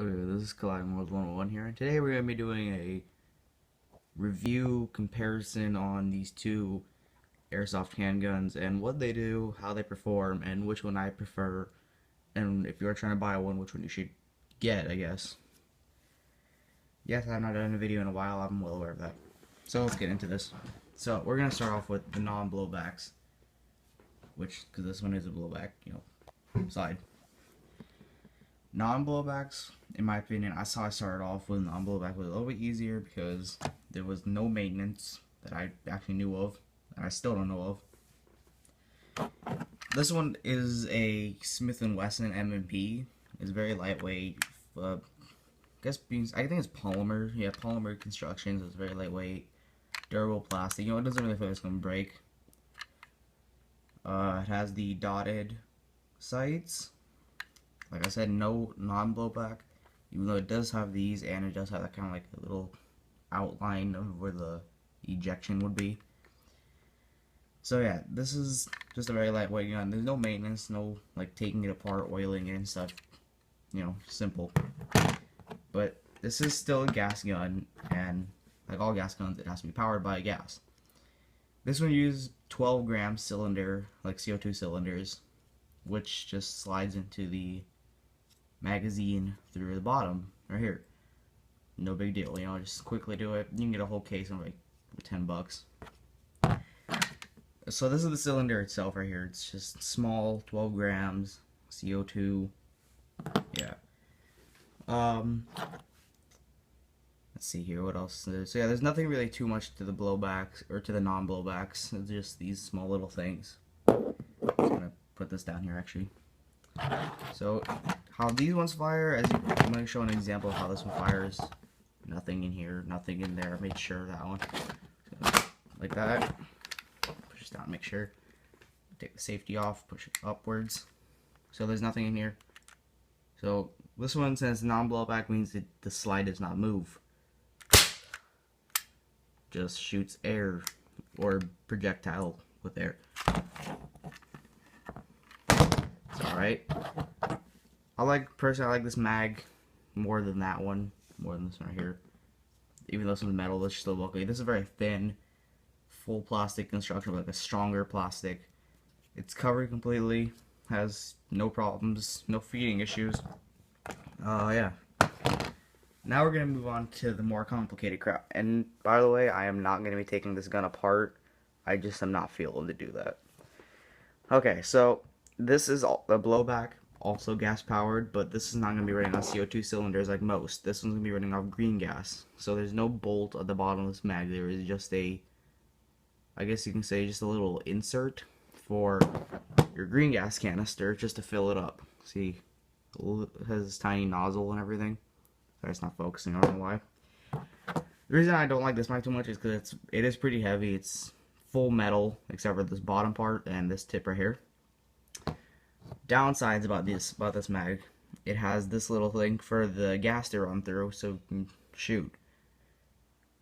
Okay, this is Colliding World 101 here, and today we're going to be doing a review comparison on these two airsoft handguns and what they do, how they perform, and which one I prefer, and if you're trying to buy one, which one you should get, I guess. Yes, I've not done a video in a while, I'm well aware of that. So let's get into this. So we're going to start off with the non-blowbacks, because this one is a blowback, side. Non-blowbacks, in my opinion, I started off with non-blowback was a little bit easier because there was no maintenance that I actually knew of, and I still don't know of. This one is a Smith & Wesson M&P. It's very lightweight. I think it's polymer. Yeah, polymer construction. So it's very lightweight, durable plastic. It doesn't really feel like it's gonna break. It has the dotted sights. Like I said, no non-blowback, even though it does have these, and it does have that kind of like a little outline of where the ejection would be. So yeah, this is just a very lightweight gun. There's no maintenance, no like taking it apart, oiling it and stuff. Simple. But this is still a gas gun, and like all gas guns, it has to be powered by gas. This one uses 12-gram cylinder, like CO2 cylinders, which just slides into the magazine through the bottom right here. No big deal, just quickly do it. You can get a whole case in like $10. So this is the cylinder itself right here. It's just small, 12 grams CO2. Yeah. Let's see here what else. So yeah, there's nothing really too much to the blowbacks or to the non-blowbacks. It's just these small little things. I'm gonna put this down here actually. So how these ones fire, I'm going to show an example of how this one fires. Nothing in here, nothing in there. Make sure that one. Like that. Push this down, make sure. Take the safety off, push it upwards. So there's nothing in here. So this one, since non-blowback, means that the slide does not move. Just shoots air or projectile with air. Alright. Personally, I like this mag more than that one. More than this one right here. Even though this one's metal, it's still bulky. This is very thin, full plastic construction, like a stronger plastic. It's covered completely. Has no problems, no feeding issues. Yeah. Now we're going to move on to the more complicated crap. And by the way, I am not going to be taking this gun apart. I just am not feeling to do that. Okay, so this is the blowback, also gas powered, but this is not going to be running on CO2 cylinders like most. This one's going to be running off green gas. So there's no bolt at the bottom of this mag. There is just I guess you can say just a little insert for your green gas canister just to fill it up. See, it has this tiny nozzle and everything. Sorry, it's not focusing, I don't know why. The reason I don't like this mag too much is because it is pretty heavy. It's full metal, except for this bottom part and this tip right here. Downsides about this mag, it has this little thing for the gas to run through so you can shoot.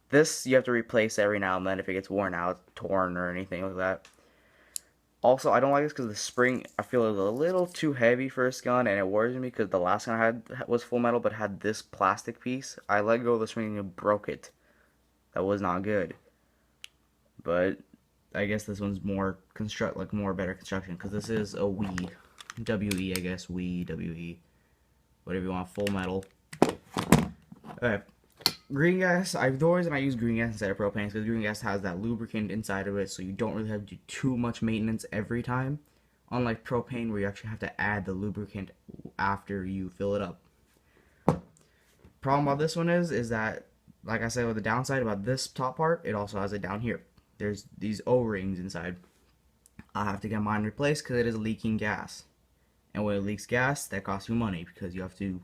This you have to replace every now and then if it gets worn out, torn or anything like that. Also, I don't like this because the spring, I feel, is a little too heavy for this gun, and it worries me because the last gun I had was full metal but had this plastic piece. I let go of the spring and it broke it. That was not good. But I guess this one's more better construction because this is a WE, I guess, WE, whatever you want, full metal. Alright, green gas, the reason I use green gas instead of propane is because green gas has that lubricant inside of it, so you don't really have to do too much maintenance every time. Unlike propane, where you actually have to add the lubricant after you fill it up. Problem about this one is that, like I said with the downside about this top part, it also has it down here. There's these O-rings inside. I have to get mine replaced because it is leaking gas. And when it leaks gas, that costs you money because you have to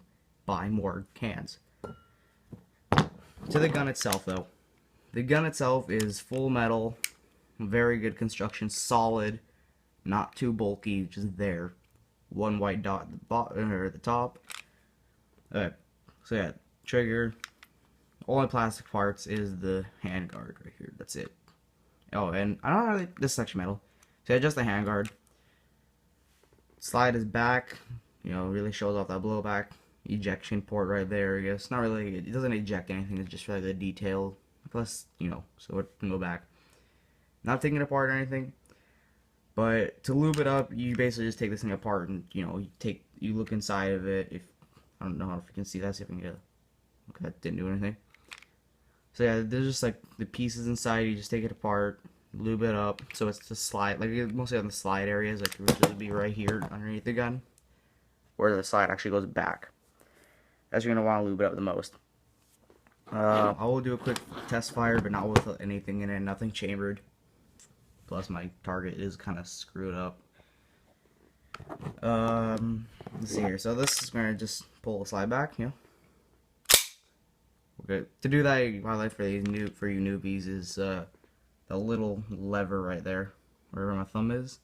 buy more cans. To the gun itself, though. The gun itself is full metal, very good construction, solid, not too bulky, just there. One white dot at the bottom or the top. Alright, so yeah, trigger. Only plastic parts is the handguard right here. That's it. Oh, and I don't know, this is actually metal. So yeah, just the handguard. Slide is back, really shows off that blowback. ejection port right there, I guess. Not really, it doesn't eject anything, it's just really the detail. Plus, so it can go back. Not taking it apart or anything, but to lube it up, you basically just take this thing apart and, you look inside of it. If I don't know if you can see that, see if I can get it. Okay, that didn't do anything. So yeah, there's just like the pieces inside, you just take it apart, lube it up, so it's the slide, like mostly on the slide areas, like it would really be right here underneath the gun, where the slide actually goes back. That's you're going to want to lube it up the most. I will do a quick test fire, but not with anything in it, nothing chambered. Plus my target is kind of screwed up. Let's see here. So this is going to just pull the slide back, Okay. To do that, my life for you newbies is the little lever right there, wherever my thumb is.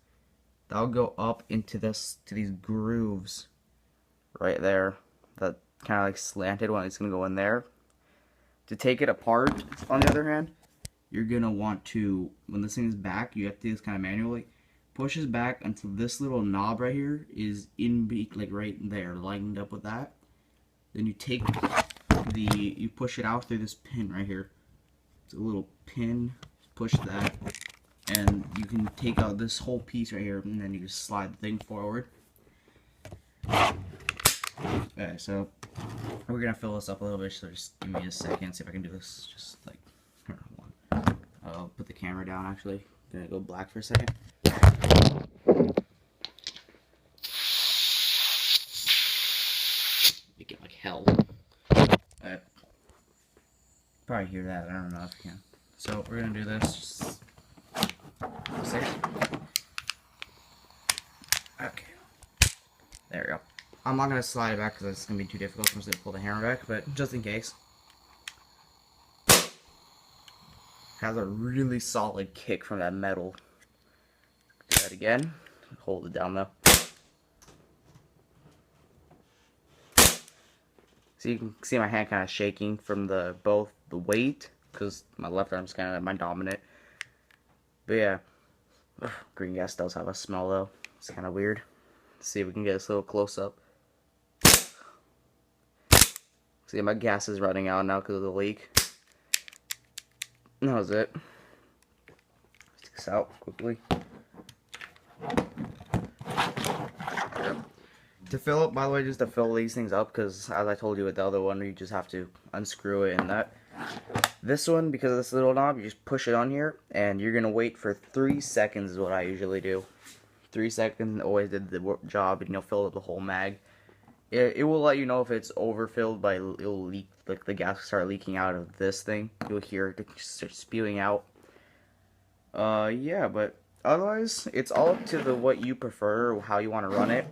That'll go up into these grooves right there. That kind of like slanted one. It's gonna go in there. To take it apart, on the other hand, you're gonna want to, when this thing is back, you have to do this kind of manually. Pushes back until this little knob right here is like right there, lined up with that. Then you take you push it out through this pin right here. It's a little pin. Push that, and you can take out this whole piece right here, and then you just slide the thing forward. Okay, so we're gonna fill this up a little bit. So just give me a second, see if I can do this. Just like, I'll put the camera down. Actually, gonna go black for a second. Make it like hell. Probably hear that. I don't know if you can. So we're gonna do this. Okay. There we go. I'm not gonna slide it back because it's gonna be too difficult for us to pull the hammer back, but just in case. Has a really solid kick from that metal. Do that again. Hold it down though. So you can see my hand kind of shaking from both the weight, because my left arm's kind of my dominant. But yeah, green gas does have a smell though. It's kind of weird. Let's see if we can get this a little close up. See, my gas is running out now because of the leak. And that was it. Take this out quickly. To fill up, by the way, just to fill these things up, because as I told you with the other one, you just have to unscrew it and that. This one, because of this little knob, you just push it on here, and you're going to wait for 3 seconds is what I usually do. 3 seconds always did the job, and you'll fill up the whole mag. It will let you know if it's overfilled by, it'll leak, like the gas will start leaking out of this thing. You'll hear it start spewing out. Yeah, but otherwise, it's all up to what you prefer, or how you want to run it.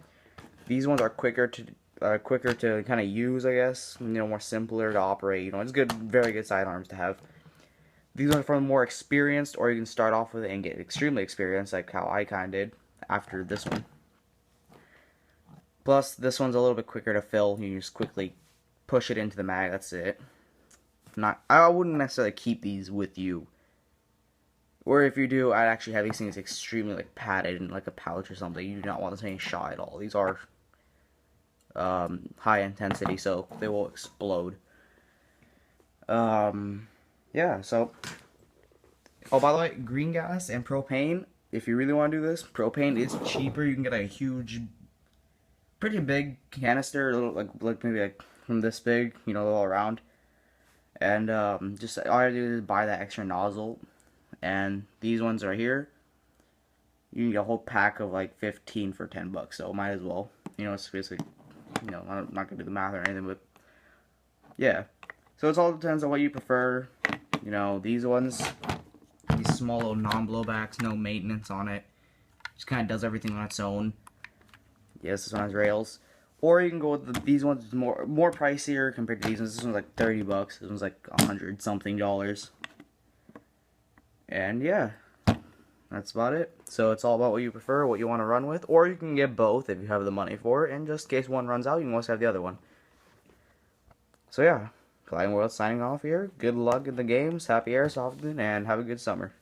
These ones are quicker to kind of use, I guess. More simpler to operate. It's good, very good sidearms to have. These are for the more experienced, or you can start off with it and get extremely experienced, like how I kind of did after this one. Plus, this one's a little bit quicker to fill. You just quickly push it into the mag. That's it. I wouldn't necessarily keep these with you. Or if you do, I'd actually have these things extremely padded in like a pouch or something. You do not want this thing shot at all. These are high intensity, so they will explode. Yeah, so. Oh, by the way, green gas and propane. If you really want to do this, propane is cheaper. You can get a huge, pretty big canister, like maybe like from this big, all around. And just all I do is buy that extra nozzle. And these ones right here, you can get a whole pack of like 15 for $10, so might as well. It's basically, I'm not gonna do the math or anything, but yeah. So it all depends on what you prefer. These ones, these small little non-blowbacks, no maintenance on it. Just kind of does everything on its own. Yes, this one has rails. Or you can go with these ones, more pricier compared to these ones. This one's like $30. This one's like $100 something. And yeah, that's about it. So it's all about what you prefer, what you want to run with, or you can get both if you have the money for it, and just in case one runs out, you can always have the other one. So yeah, Flying World signing off here. Good luck in the games, happy airsofting, and have a good summer.